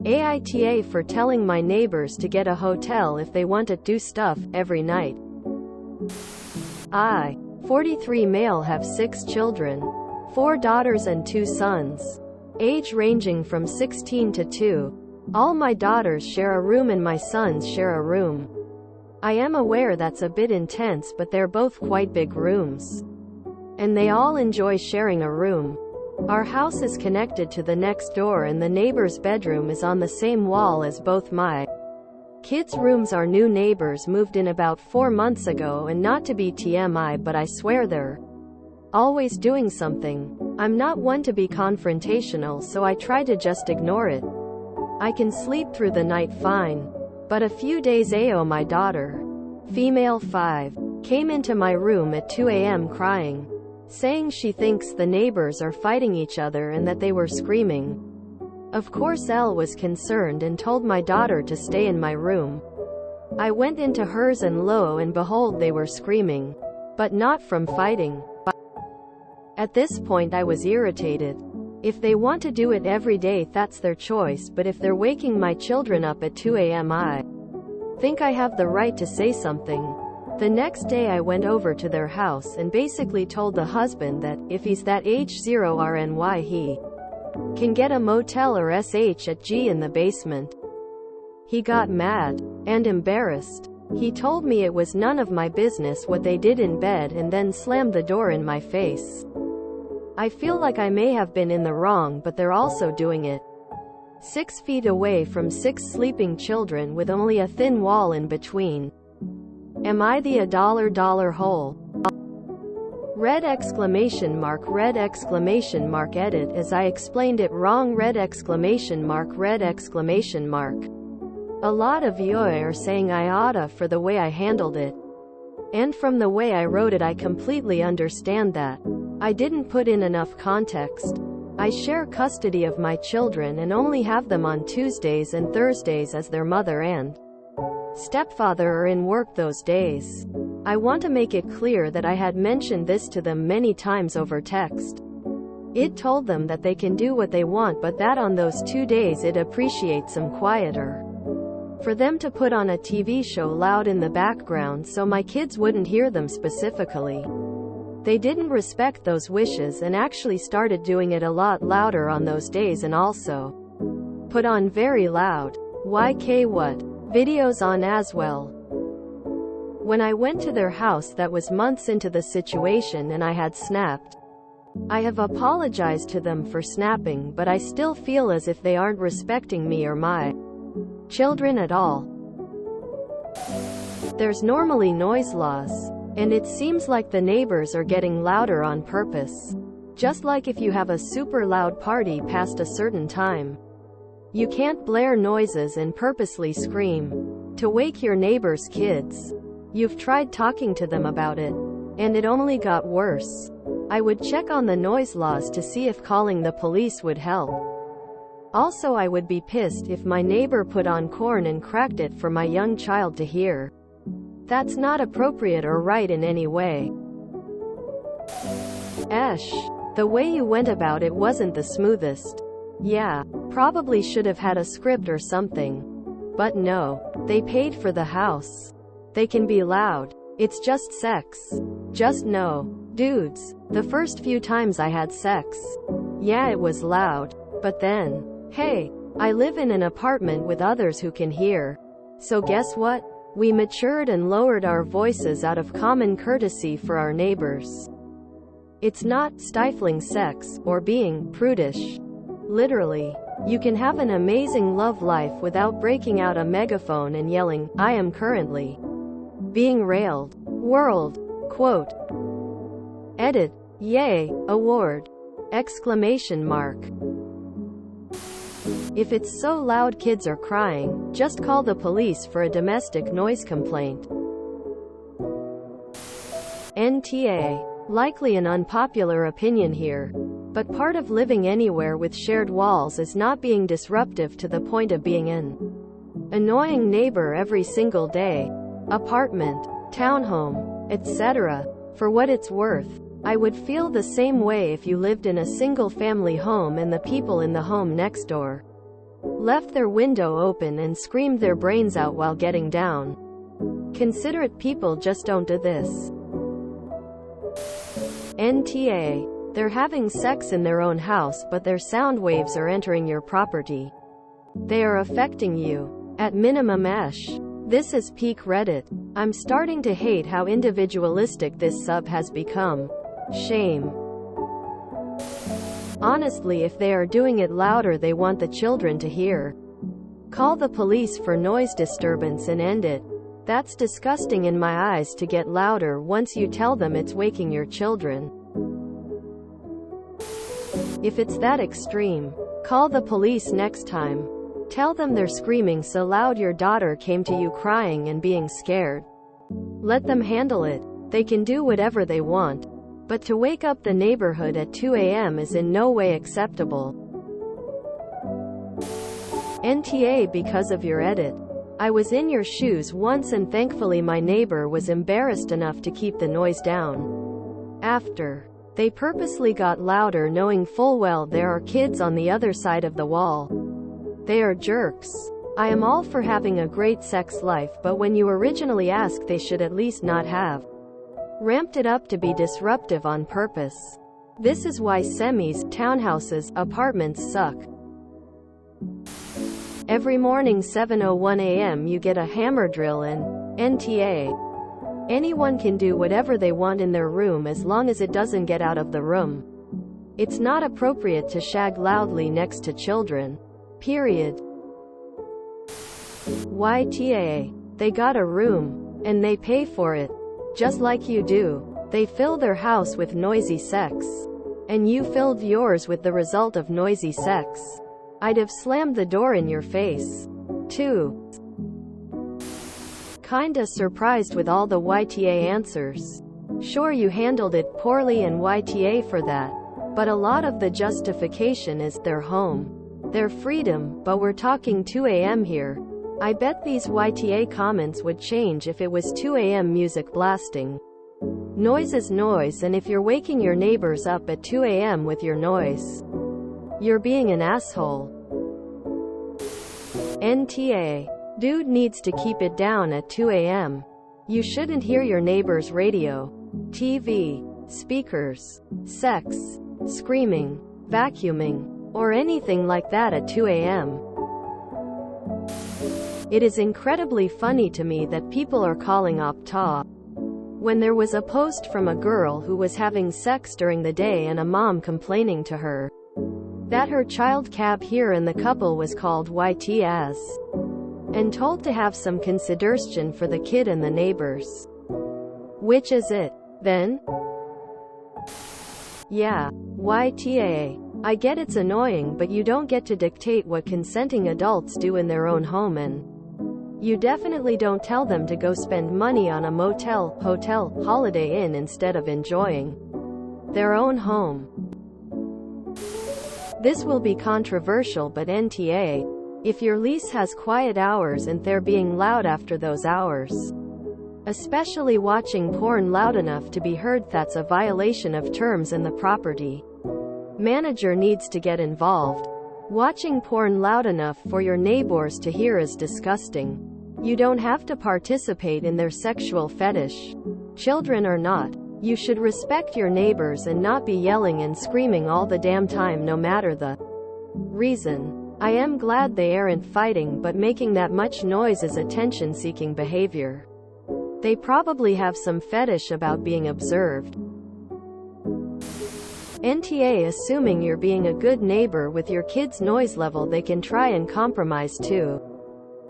AITA for telling my neighbors to get a hotel if they want to do stuff every night. I, 43 male, have 6 children, 4 daughters and 2 sons, age ranging from 16 to 2. All my daughters share a room and my sons share a room. I am aware that's a bit intense, but they're both quite big rooms. And they all enjoy sharing a room. Our house is connected to the next door and the neighbor's bedroom is on the same wall as both my kids' rooms. Our new neighbors moved in about 4 months ago, and not to be TMI, but I swear they're always doing something. I'm not one to be confrontational, so I try to just ignore it. I can sleep through the night fine. But a few days ago my daughter, female 5, came into my room at 2 a.m. crying, saying she thinks the neighbors are fighting each other and that they were screaming. Of course Elle was concerned and told my daughter to stay in my room. I went into hers and lo and behold they were screaming. But not from fighting. At this point I was irritated. If they want to do it every day, that's their choice, but if they're waking my children up at 2 a.m. I think I have the right to say something. The next day I went over to their house and basically told the husband that, if he's that H0RNY, he can get a motel or SH at G in the basement. He got mad and embarrassed. He told me it was none of my business what they did in bed and then slammed the door in my face. I feel like I may have been in the wrong, but they're also doing it 6 feet away from 6 sleeping children with only a thin wall in between. Am I the $hole? Red exclamation mark, red exclamation mark, edit as I explained it wrong, red exclamation mark, red exclamation mark. A lot of you are saying AITA for the way I handled it. And from the way I wrote it I completely understand that. I didn't put in enough context. I share custody of my children and only have them on Tuesdays and Thursdays as their mother and stepfather are in work those days. I want to make it clear that I had mentioned this to them many times over text. It told them that they can do what they want, but that on those 2 days it appreciates them quieter. For them to put on a TV show loud in the background so my kids wouldn't hear them specifically. They didn't respect those wishes and actually started doing it a lot louder on those days, and also put on very loud YK what videos on as well. When I went to their house, that was months into the situation, and I had snapped. I have apologized to them for snapping, but I still feel as if they aren't respecting me or my children at all. There's normally noise laws, and it seems like the neighbors are getting louder on purpose. Just like if you have a super loud party past a certain time, you can't blare noises and purposely scream to wake your neighbor's kids. You've tried talking to them about it, and it only got worse. I would check on the noise laws to see if calling the police would help. Also, I would be pissed if my neighbor put on corn and cracked it for my young child to hear. That's not appropriate or right in any way. The way you went about it wasn't the smoothest. Yeah, probably should have had a script or something. But no, they paid for the house. They can be loud. It's just sex. Just no. Dudes, the first few times I had sex, yeah, it was loud. But then, hey, I live in an apartment with others who can hear. So guess what? We matured and lowered our voices out of common courtesy for our neighbors. It's not stifling sex or being prudish. Literally, you can have an amazing love life without breaking out a megaphone and yelling, "I am currently being railed." World. Quote. Edit. Yay. Award. Exclamation mark. If it's so loud kids are crying, just call the police for a domestic noise complaint. NTA. Likely an unpopular opinion here, but part of living anywhere with shared walls is not being disruptive to the point of being an annoying neighbor every single day. Apartment, townhome, etc. For what it's worth, I would feel the same way if you lived in a single-family home and the people in the home next door left their window open and screamed their brains out while getting down. Considerate people just don't do this. NTA. They're having sex in their own house but their sound waves are entering your property. They are affecting you. At minimum esh. This is peak Reddit. I'm starting to hate how individualistic this sub has become. Shame. Honestly, if they are doing it louder they want the children to hear. Call the police for noise disturbance and end it. That's disgusting in my eyes to get louder once you tell them it's waking your children. If it's that extreme, call the police next time. Tell them they're screaming so loud your daughter came to you crying and being scared. Let them handle it. They can do whatever they want. But to wake up the neighborhood at 2 a.m. is in no way acceptable. NTA because of your edit. I was in your shoes once and thankfully my neighbor was embarrassed enough to keep the noise down. After, they purposely got louder knowing full well there are kids on the other side of the wall. They are jerks. I am all for having a great sex life, but when you originally asked they should at least not have ramped it up to be disruptive on purpose. This is why semis, townhouses, apartments suck. Every morning 7:01 a.m. you get a hammer drill and NTA. Anyone can do whatever they want in their room as long as it doesn't get out of the room. It's not appropriate to shag loudly next to children. Period. YTA. They got a room. And they pay for it. Just like you do. They fill their house with noisy sex. And you filled yours with the result of noisy sex. I'd have slammed the door in your face. 2. Kinda surprised with all the YTA answers. Sure, you handled it poorly and YTA for that. But a lot of the justification is their home. Their freedom, but we're talking 2 a.m. here. I bet these YTA comments would change if it was 2 a.m. music blasting. Noise is noise, and if you're waking your neighbors up at 2 a.m. with your noise, you're being an asshole. NTA. Dude needs to keep it down at 2 a.m. You shouldn't hear your neighbor's radio, TV, speakers, sex, screaming, vacuuming, or anything like that at 2 a.m. It is incredibly funny to me that people are calling AITA. When there was a post from a girl who was having sex during the day and a mom complaining to her that her child cab here and the couple was called YTAs and told to have some consideration for the kid and the neighbors. Which is it, then? Yeah, YTA. I get it's annoying, but you don't get to dictate what consenting adults do in their own home, and you definitely don't tell them to go spend money on a motel, hotel, Holiday Inn instead of enjoying their own home. This will be controversial, but NTA, if your lease has quiet hours and they're being loud after those hours, especially watching porn loud enough to be heard, that's a violation of terms in the property. Manager needs to get involved. Watching porn loud enough for your neighbors to hear is disgusting. You don't have to participate in their sexual fetish. Children or not, you should respect your neighbors and not be yelling and screaming all the damn time no matter the reason. I am glad they aren't fighting, but making that much noise is attention-seeking behavior. They probably have some fetish about being observed. NTA. Assuming you're being a good neighbor with your kids' noise level, they can try and compromise too.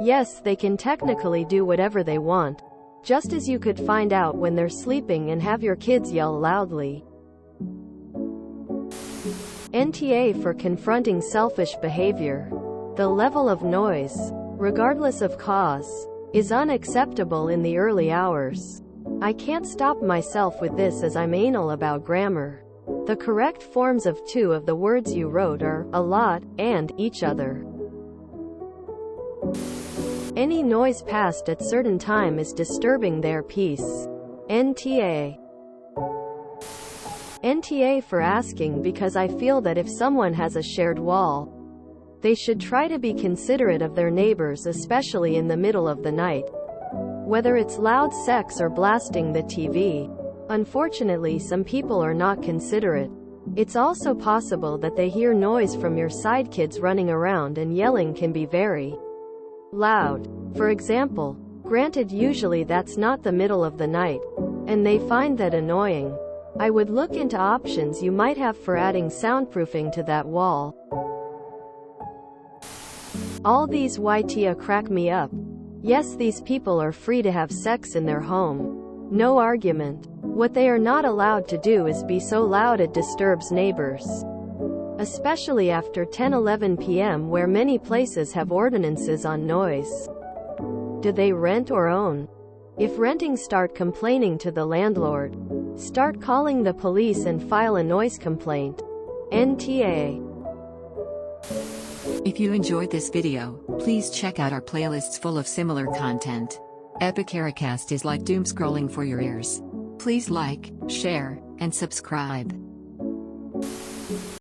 Yes, they can technically do whatever they want, just as you could find out when they're sleeping and have your kids yell loudly. NTA. For confronting selfish behavior. The level of noise, regardless of cause, is unacceptable in the early hours. I can't stop myself with this as I'm anal about grammar. The correct forms of two of the words you wrote are a lot and each other. Any noise past at certain time is disturbing their peace. NTA. NTA. For asking because I feel that if someone has a shared wall, They should try to be considerate of their neighbors, especially in the middle of the night. Whether it's loud sex or blasting the TV. Unfortunately, some people are not considerate. It's also possible that they hear noise from your side. Kids running around and yelling can be very loud. For example, granted, usually that's not the middle of the night, and they find that annoying. I would look into options you might have for adding soundproofing to that wall. All these YTA crack me up. Yes, these people are free to have sex in their home. No argument. What they are not allowed to do is be so loud it disturbs neighbors. Especially after 10-11 p.m. where many places have ordinances on noise. Do they rent or own? If renting, start complaining to the landlord. Start calling the police and file a noise complaint. NTA. If you enjoyed this video, please check out our playlists full of similar content. AmITheAsshole is like doom scrolling for your ears. Please like, share, and subscribe.